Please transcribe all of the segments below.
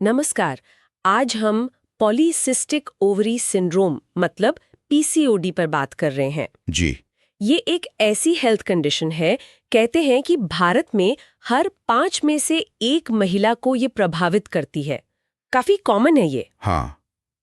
नमस्कार। आज हम पॉलीसिस्टिक ओवरी सिंड्रोम मतलब पीसीओडी पर बात कर रहे हैं। जी। ये एक ऐसी हेल्थ कंडीशन है, कहते हैं कि भारत में हर 5 में से 1 महिला को ये प्रभावित करती है। काफी कॉमन है ये। हाँ,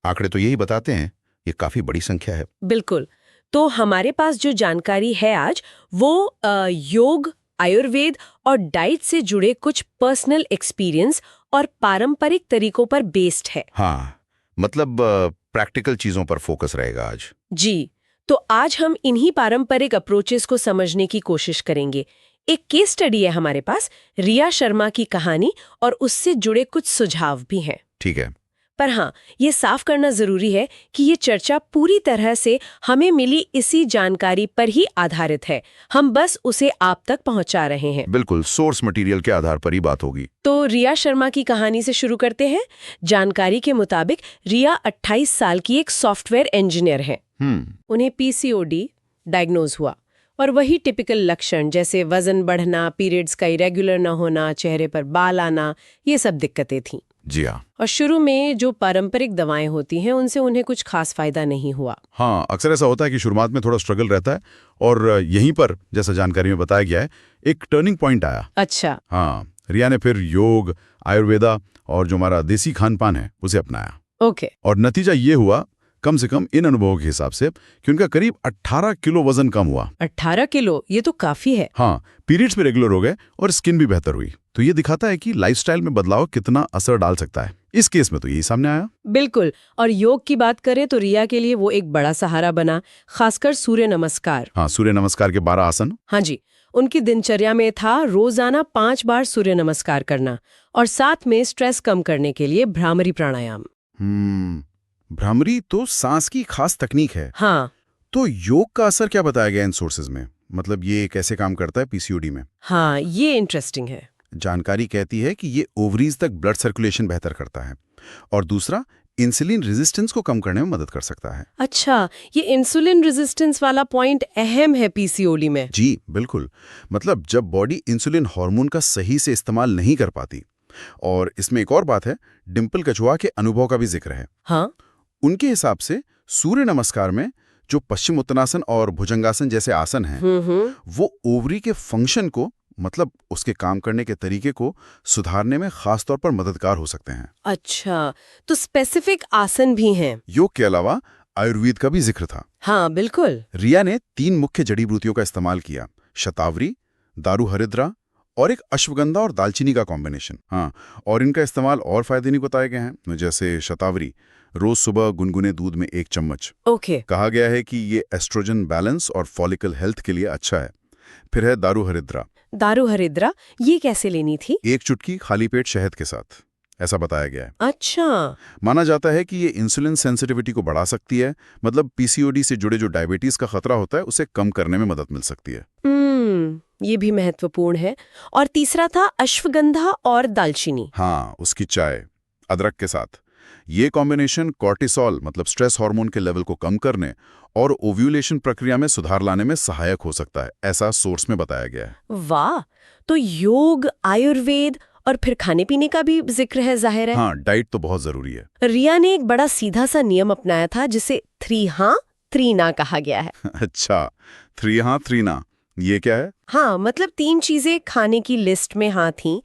आंकड़े तो यही बताते हैं। ये काफी बड़ी संख्या है। बिल्कुल। तो हमारे पास जो जानकारी है आज वो योग, आयुर्वेद और डाइट से जुड़े कुछ पर्सनल एक्सपीरियंस और पारंपरिक तरीकों पर बेस्ड है। हाँ, मतलब प्रैक्टिकल चीजों पर फोकस रहेगा आज। जी, तो आज हम इन्हीं पारंपरिक अप्रोचेस को समझने की कोशिश करेंगे। एक केस स्टडी है हमारे पास, रिया शर्मा की कहानी, और उससे जुड़े कुछ सुझाव भी हैं। ठीक है। पर हाँ, ये साफ करना जरूरी है कि ये चर्चा पूरी तरह से हमें मिली इसी जानकारी पर ही आधारित है। हम बस उसे आप तक पहुंचा रहे हैं। बिल्कुल, सोर्स मटेरियल के आधार पर ही बात होगी। तो रिया शर्मा की कहानी से शुरू करते हैं। जानकारी के मुताबिक रिया 28 साल की एक सॉफ्टवेयर इंजीनियर है। उन्हें पीसीओडी डायग्नोज हुआ, और वही टिपिकल लक्षण जैसे वजन बढ़ना, पीरियड्स का इरेगुलर न होना, चेहरे पर बाल आना, ये सब दिक्कतें थीं। जी हाँ। और शुरू में जो पारंपरिक दवाएं होती हैं उनसे उन्हें कुछ खास फायदा नहीं हुआ। हाँ, अक्सर ऐसा होता है कि शुरुआत में थोड़ा स्ट्रगल रहता है और यहीं पर, जैसा जानकारी में बताया गया है, एक टर्निंग पॉइंट आया। अच्छा। हाँ, रिया ने फिर योग, आयुर्वेदा और जो हमारा देसी खान पान है उसे अपनाया। ओके। और नतीजा ये हुआ, कम से कम इन अनुभवों के हिसाब से, कि उनका करीब 18 किलो वजन कम हुआ। 18 किलो, ये तो काफी है। हाँ, पीरियड्स में रेगुलर हो गए और स्किन भी बेहतर हुई। तो ये दिखाता है कि लाइफस्टाइल में बदलाव कितना असर डाल सकता है। इस केस में तो यही सामने आया। बिल्कुल। और योग की बात करें तो रिया के लिए वो एक बड़ा सहारा बना, खासकर सूर्य नमस्कार। हाँ, सूर्य नमस्कार के 12 आसन। हाँ जी, उनकी दिनचर्या में था रोजाना 5 बार सूर्य नमस्कार करना, और साथ में स्ट्रेस कम करने के लिए भ्रामरी प्राणायाम। भ्रामरी तो सांस की खास तकनीक है। हाँ। तो योग का असर क्या बताया गया इन सोर्सेज में? मतलब ये कैसे काम करता है पीसीओडी में? हाँ, ये इंटरेस्टिंग है। जानकारी कहती है कि ये ओवरीज तक ब्लड सर्कुलेशन बेहतर करता है, और दूसरा, इंसुलिन रेजिस्टेंस को कम करने में मदद कर सकता है। अच्छा, ये इंसुलिन रेजिस्टेंस वाला पॉइंट अहम है पीसीओडी में। जी बिल्कुल। मतलब जब बॉडी इंसुलिन हार्मोन का सही से इस्तेमाल नहीं कर पाती। और इसमें एक और बात है, डिम्पल कछुआ के अनुभव का भी जिक्र है। हाँ। उनके हिसाब से सूर्य नमस्कार में जो पश्चिम उत्तनासन और भुजंगासन जैसे आसन हैं, वो ओवरी के फंक्शन को, मतलब उसके काम करने के तरीके को सुधारने में खास तौर पर मददगार हो सकते हैं। अच्छा, तो स्पेसिफिक आसन भी हैं। योग के अलावा आयुर्वेद का भी जिक्र था। हाँ बिल्कुल। रिया ने 3 मुख्य जड़ी बूटियों का इस्तेमाल किया, शतावरी, दारू हरिद्रा और एक अश्वगंधा और दालचीनी का कॉम्बिनेशन। हाँ, और इनका इस्तेमाल और फायदे नहीं बताए गए हैं। जैसे शतावरी, रोज सुबह गुनगुने दूध में 1 चम्मच। ओके। कहा गया है कि ये एस्ट्रोजन बैलेंस और फॉलिकल हेल्थ के लिए अच्छा है। फिर है दारू हरिद्रा। दारू हरिद्रा, ये कैसे लेनी थी? 1 चुटकी खाली पेट शहद के साथ, ऐसा बताया गया है। अच्छा। माना जाता है कि ये इंसुलिन सेंसिटिविटी को बढ़ा सकती है, मतलब पीसीओडी से जुड़े जो डायबिटीज का खतरा होता है उसे कम करने में मदद मिल सकती है। ये भी महत्वपूर्ण है। और तीसरा था अश्वगंधा और दालचीनी। हाँ, उसकी चाय अदरक के साथ। ये कॉम्बिनेशन कॉर्टिसोल, मतलब स्ट्रेस हार्मोन के लेवल को कम करने और ओव्यूलेशन प्रक्रिया में सुधार लाने में सहायक हो सकता है, ऐसा सोर्स में बताया गया है। वाह, तो योग, आयुर्वेद और फिर खाने पीने का भी जिक्र है, जाहिर है। हाँ, डाइट तो बहुत जरूरी है। रिया ने एक बड़ा सीधा सा नियम अपनाया था जिसे 3 हाँ 3 ना कहा गया है। अच्छा, 3 हाँ 3 ना, ये क्या है? हाँ, मतलब 3 चीजें खाने की लिस्ट में हाँ थीं: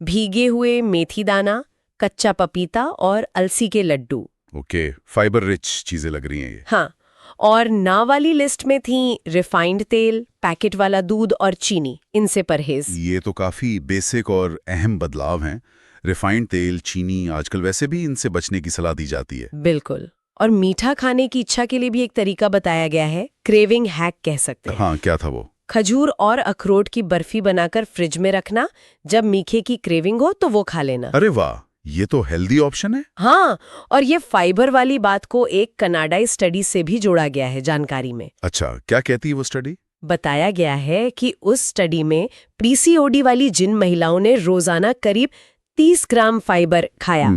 भीगे हुए मेथी दाना, कच्चा पपीता और अलसी के लड्डू। ओके, फाइबर रिच चीजें लग रही हैं ये। हाँ, और ना वाली लिस्ट में थी रिफाइंड तेल, पैकेट वाला दूध और चीनी, इनसे परहेज। ये तो काफी बेसिक और अहम बदलाव हैं। रिफाइंड तेल, चीनी, आजकल वैसे भी इनसे बचने की सलाह दी जाती है। बिल्कुल। और मीठा खाने की इच्छा के लिए भी एक तरीका बताया गया है, क्रेविंग हैक कह सकते हैं। हाँ, क्या था वो? खजूर और अखरोट की बर्फी बनाकर फ्रिज में रखना, जब मीठे की क्रेविंग हो तो वो खा लेना। अरे वाह, ये तो हेल्दी ऑप्शन है। हाँ, और ये फाइबर वाली बात को एक कनाडाई स्टडी से भी जोड़ा गया है जानकारी में। अच्छा, क्या कहती है वो स्टडी? बताया गया है कि उस स्टडी में पीसीओडी वाली जिन महिलाओं ने रोजाना करीब 30 ग्राम फाइबर खाया,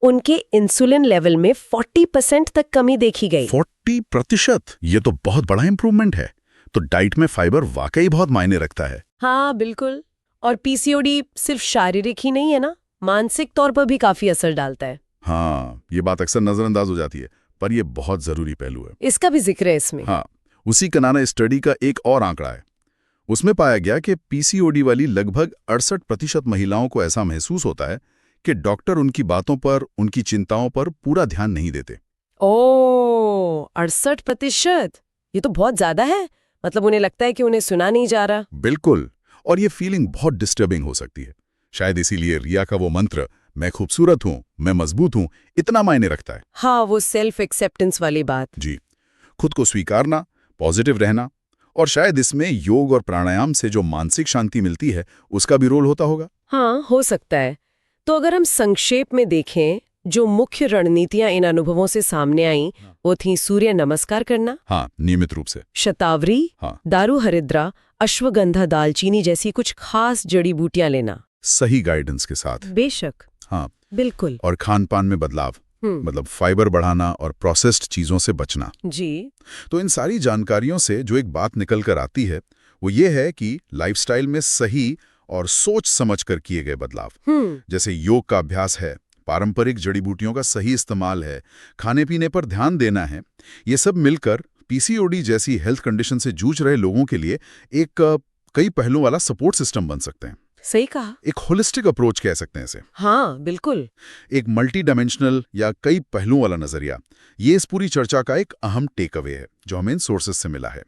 उनके इंसुलिन लेवल में 40% तक कमी देखी गई। 40%? ये तो बहुत बड़ा इंप्रूवमेंट है। तो डाइट में फाइबर वाकई बहुत मायने रखता है। हाँ बिल्कुल। और पीसीओडी सिर्फ शारीरिक ही नहीं है ना, मानसिक तौर पर भी काफी असर डालता है। हाँ, ये बात अक्सर नजरअंदाज हो जाती है, पर ये बहुत जरूरी पहलू है। इसका भी जिक्र है इसमें। हाँ, उसी कनाना स्टडी का एक और आंकड़ा है। उसमें पाया गया कि पीसीओडी वाली लगभग 68% महिलाओं को ऐसा महसूस होता है कि डॉक्टर उनकी बातों पर, उनकी चिंताओं पर पूरा ध्यान नहीं देते। ओह, 68%! ये तो बहुत ज्यादा है। मतलब उन्हें लगता है कि उन्हें सुना नहीं जा रहा। बिल्कुल, और ये फीलिंग बहुत डिस्टर्बिंग हो सकती है। शायद इसीलिए रिया का वो मंत्र, मैं खूबसूरत हूं, मैं मजबूत हूं, इतना मायने रखता है। हाँ, वो सेल्फ एक्सेप्टेंस वाली बात। जी, खुद को स्वीकारना, पॉजिटिव रहना, और शायद इसमें योग और प्राणायाम से जो मानसिक शांति मिलती है उसका भी रोल होता होगा। हाँ, हो सकता है। तो अगर हम संक्षेप में देखें, जो मुख्य रणनीतियां इन अनुभवों से सामने आईं, वो थी सूर्य नमस्कार करना, हाँ, नियमित रूप से, शतावरी, हाँ, दारू हरिद्रा, अश्वगंधा, दालचीनी जैसी कुछ खास जड़ी बूटियां लेना, सही गाइडेंस के साथ। बेशक, हाँ, बिल्कुल। और खान पान में बदलाव, मतलब फाइबर बढ़ाना और प्रोसेस्ड चीजों से बचना। जी। तो इन सारी जानकारियों से जो एक बात निकल कर आती है वो ये है कि लाइफस्टाइल में सही और सोच समझ कर किए गए बदलाव, जैसे योग का अभ्यास है, पारंपरिक जड़ी बूटियों का सही इस्तेमाल है, खाने पीने पर ध्यान देना है, ये सब मिलकर पीसीओडी जैसी हेल्थ कंडीशन से जूझ रहे लोगों के लिए एक कई पहलुओं वाला सपोर्ट सिस्टम बन सकते हैं। सही कहा। एक होलिस्टिक अप्रोच कह सकते हैं इसे। हाँ, बिल्कुल। एक मल्टी डायमेंशनल या कई पहलुओं वाला नजरिया, ये इस पूरी चर्चा का एक अहम टेक अवे है जो हमें इन सोर्सेज से मिला है।